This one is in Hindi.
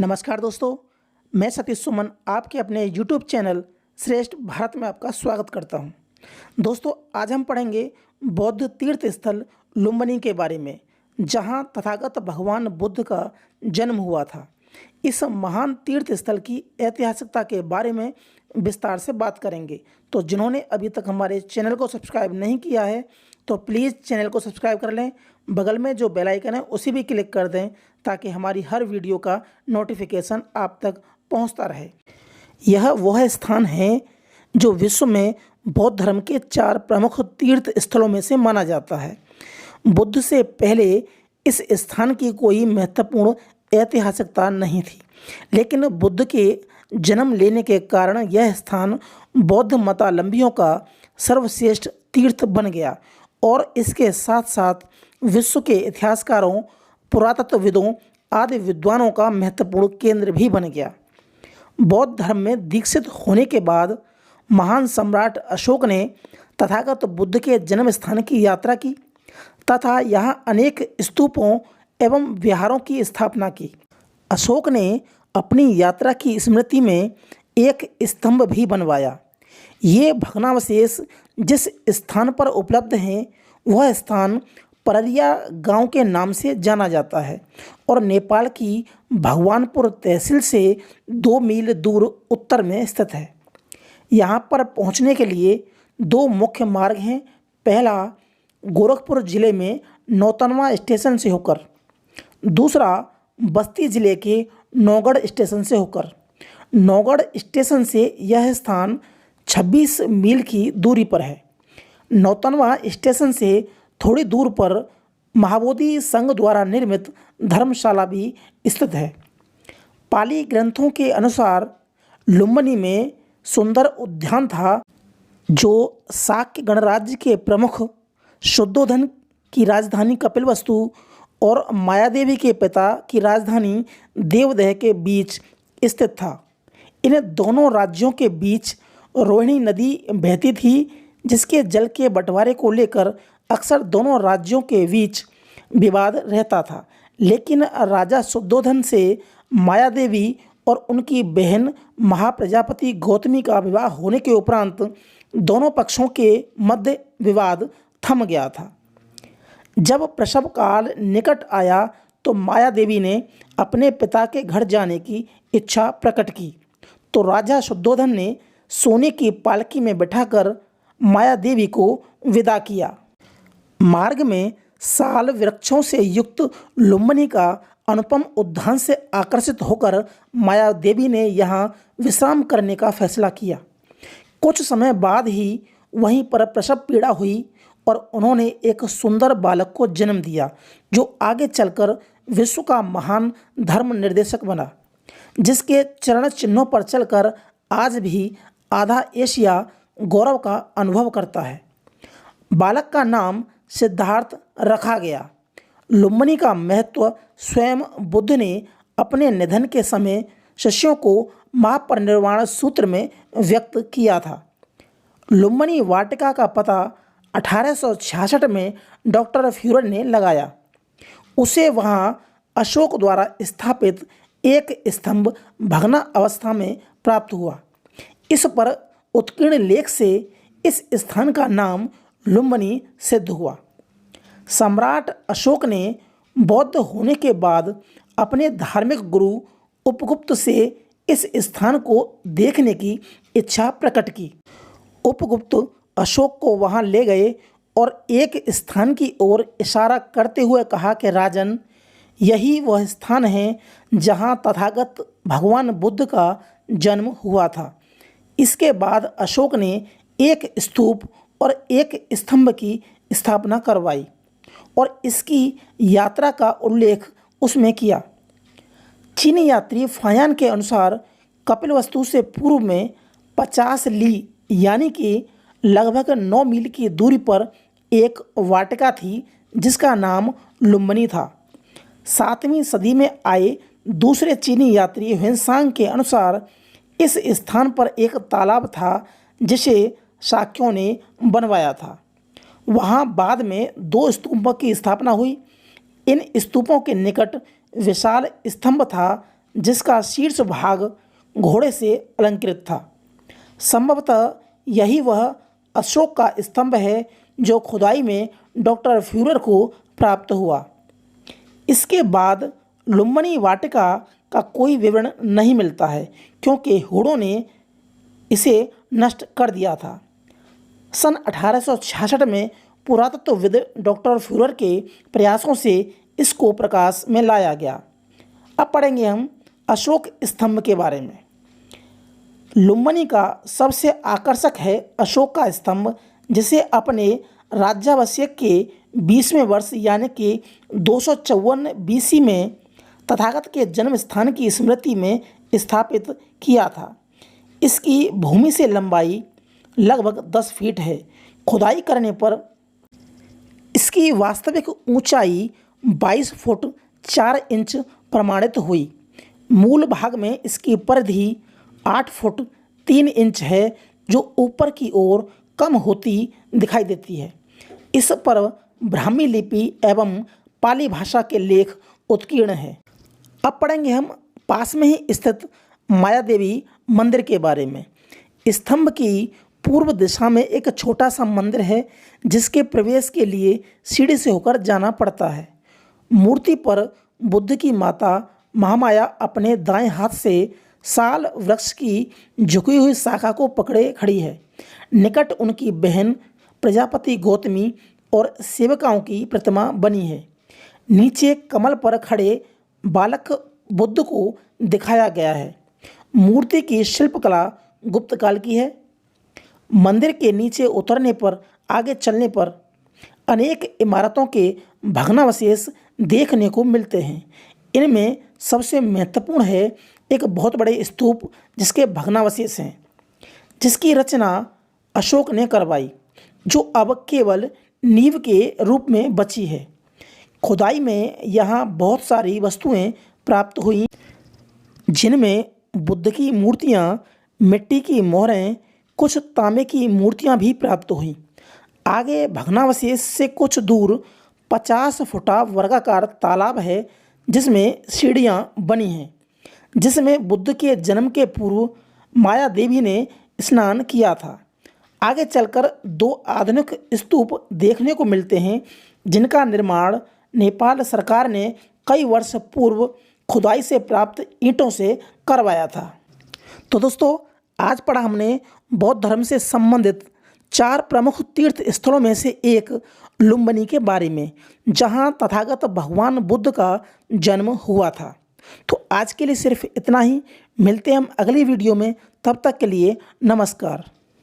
नमस्कार दोस्तों, मैं सतीश सुमन आपके अपने YouTube चैनल श्रेष्ठ भारत में आपका स्वागत करता हूं। दोस्तों, आज हम पढ़ेंगे बौद्ध तीर्थ स्थल लुम्बिनी के बारे में, जहां तथागत भगवान बुद्ध का जन्म हुआ था। इस महान तीर्थ स्थल की ऐतिहासिकता के बारे में विस्तार से बात करेंगे। तो जिन्होंने अभी तक हमारे चैनल को सब्सक्राइब नहीं किया है तो प्लीज़ चैनल को सब्सक्राइब कर लें। बगल में जो बेल आइकन है उसी भी क्लिक कर दें ताकि हमारी हर वीडियो का नोटिफिकेशन आप तक पहुंचता रहे। यह वह स्थान है जो विश्व में बौद्ध धर्म के 4 प्रमुख तीर्थ स्थलों में से माना जाता है। बुद्ध से पहले इस स्थान की कोई महत्वपूर्ण ऐतिहासिकता नहीं थी, लेकिन बुद्ध के जन्म लेने के कारण यह स्थान बौद्ध मतावलंबियों का सर्वश्रेष्ठ तीर्थ बन गया और इसके साथ साथ विश्व के इतिहासकारों, पुरातत्वविदों आदि विद्वानों का महत्वपूर्ण केंद्र भी बन गया। बौद्ध धर्म में दीक्षित होने के बाद महान सम्राट अशोक ने तथागत बुद्ध के जन्म स्थान की यात्रा की तथा यहाँ अनेक स्तूपों एवं विहारों की स्थापना की। अशोक ने अपनी यात्रा की स्मृति में एक स्तंभ भी बनवाया। ये भग्नावशेष जिस स्थान पर उपलब्ध हैं वह स्थान पररिया गांव के नाम से जाना जाता है और नेपाल की भगवानपुर तहसील से 2 मील दूर उत्तर में स्थित है। यहाँ पर पहुँचने के लिए 2 मुख्य मार्ग हैं। पहला गोरखपुर जिले में नौतनवा स्टेशन से होकर, दूसरा बस्ती जिले के नौगढ़ स्टेशन से होकर। नौगढ़ स्टेशन से यह स्थान 26 मील की दूरी पर है। नौतनवा स्टेशन से थोड़ी दूर पर महाबोधि संघ द्वारा निर्मित धर्मशाला भी स्थित है। पाली ग्रंथों के अनुसार लुम्बिनी में सुंदर उद्यान था जो शाक्य गणराज्य के प्रमुख शुद्धोधन की राजधानी कपिलवस्तु और मायादेवी के पिता की राजधानी देवदह के बीच स्थित था। इन दोनों राज्यों के बीच रोहिणी नदी बहती थी, जिसके जल के बंटवारे को लेकर अक्सर दोनों राज्यों के बीच विवाद रहता था। लेकिन राजा शुद्धोधन से मायादेवी और उनकी बहन महाप्रजापति गौतमी का विवाह होने के उपरांत दोनों पक्षों के मध्य विवाद थम गया था। जब प्रसव काल निकट आया तो मायादेवी ने अपने पिता के घर जाने की इच्छा प्रकट की, तो राजा शुद्धोधन ने सोने की पालकी में बिठाकर मायादेवी को विदा किया। मार्ग में साल वृक्षों से युक्त लुम्बिनी का अनुपम उद्यान से आकर्षित होकर मायादेवी ने यहाँ विश्राम करने का फैसला किया। कुछ समय बाद ही वहीं पर प्रसव पीड़ा हुई और उन्होंने एक सुंदर बालक को जन्म दिया, जो आगे चलकर विश्व का महान धर्म निर्देशक बना, जिसके चरण चिन्हों पर चलकर आज भी आधा एशिया गौरव का अनुभव करता है। बालक का नाम सिद्धार्थ रखा गया। लुम्बिनी का महत्व स्वयं बुद्ध ने अपने निधन के समय शिष्यों को महापरिनिर्वाण सूत्र में व्यक्त किया था। लुम्बिनी वाटिका का पता 1866 में डॉक्टर फ्यूरर ने लगाया। उसे वहां अशोक द्वारा स्थापित एक स्तंभ भग्ना अवस्था में प्राप्त हुआ। इस पर उत्कीर्ण लेख से इस स्थान का नाम लुम्बिनी सिद्ध हुआ। सम्राट अशोक ने बौद्ध होने के बाद अपने धार्मिक गुरु उपगुप्त से इस स्थान को देखने की इच्छा प्रकट की। उपगुप्त अशोक को वहां ले गए और एक स्थान की ओर इशारा करते हुए कहा कि राजन, यही वह स्थान है जहां तथागत भगवान बुद्ध का जन्म हुआ था। इसके बाद अशोक ने एक स्तूप और एक स्तंभ की स्थापना करवाई और इसकी यात्रा का उल्लेख उसमें किया। चीनी यात्री फायान के अनुसार कपिलवस्तु से पूर्व में 50 ली यानी कि लगभग 9 मील की दूरी पर एक वाटिका थी जिसका नाम लुम्बिनी था। 7वीं सदी में आए दूसरे चीनी यात्री ह्वेनसांग के अनुसार इस स्थान पर एक तालाब था जिसे शाक्यों ने बनवाया था। वहाँ बाद में 2 स्तूपों की स्थापना हुई। इन स्तूपों के निकट विशाल स्तंभ था जिसका शीर्ष भाग घोड़े से अलंकृत था। संभवतः यही वह अशोक का स्तंभ है जो खुदाई में डॉक्टर फ्यूरर को प्राप्त हुआ। इसके बाद लुम्बिनी वाटिका का कोई विवरण नहीं मिलता है क्योंकि हुडों ने इसे नष्ट कर दिया था। सन 1866 में पुरातत्वविद डॉक्टर फ्यूरर के प्रयासों से इसको प्रकाश में लाया गया। अब पढ़ेंगे हम अशोक स्तंभ के बारे में। लुम्बिनी का सबसे आकर्षक है अशोक का स्तंभ, जिसे अपने राज्याभिषेक के 20वें वर्ष यानी कि 254 BC में तथागत के जन्म स्थान की स्मृति में स्थापित किया था। इसकी भूमि से लंबाई लगभग 10 फीट है। खुदाई करने पर इसकी वास्तविक ऊंचाई 22 फुट 4 इंच प्रमाणित हुई। मूल भाग में इसकी परिधि 8 फुट 3 इंच है, जो ऊपर की ओर कम होती दिखाई देती है। इस पर ब्राह्मी लिपि एवं पाली भाषा के लेख उत्कीर्ण हैं। अब पढ़ेंगे हम पास में ही स्थित माया देवी मंदिर के बारे में। स्तंभ की पूर्व दिशा में एक छोटा सा मंदिर है, जिसके प्रवेश के लिए सीढ़ी से होकर जाना पड़ता है। मूर्ति पर बुद्ध की माता महामाया अपने दाएं हाथ से साल वृक्ष की झुकी हुई शाखा को पकड़े खड़ी है। निकट उनकी बहन प्रजापति गौतमी और सेवकाओं की प्रतिमा बनी है। नीचे कमल पर खड़े बालक बुद्ध को दिखाया गया है। मूर्ति की शिल्पकला गुप्त काल की है। मंदिर के नीचे उतरने पर आगे चलने पर अनेक इमारतों के भग्नावशेष देखने को मिलते हैं। इनमें सबसे महत्वपूर्ण है एक बहुत बड़े स्तूप जिसके भग्नावशेष हैं, जिसकी रचना अशोक ने करवाई, जो अब केवल नींव के रूप में बची है। खुदाई में यहाँ बहुत सारी वस्तुएं प्राप्त हुई, जिनमें बुद्ध की मूर्तियाँ, मिट्टी की मोहरें, कुछ तांबे की मूर्तियाँ भी प्राप्त हुई। आगे भग्नावशेष से कुछ दूर 50 फुटा वर्गाकार तालाब है, जिसमें सीढ़ियाँ बनी हैं, जिसमें बुद्ध के जन्म के पूर्व माया देवी ने स्नान किया था। आगे चलकर 2 आधुनिक स्तूप देखने को मिलते हैं, जिनका निर्माण नेपाल सरकार ने कई वर्ष पूर्व खुदाई से प्राप्त ईंटों से करवाया था। तो दोस्तों, आज पढ़ा हमने बौद्ध धर्म से संबंधित 4 प्रमुख तीर्थ स्थलों में से एक लुम्बिनी के बारे में, जहां तथागत भगवान बुद्ध का जन्म हुआ था। तो आज के लिए सिर्फ इतना ही। मिलते हैं हम अगली वीडियो में। तब तक के लिए नमस्कार।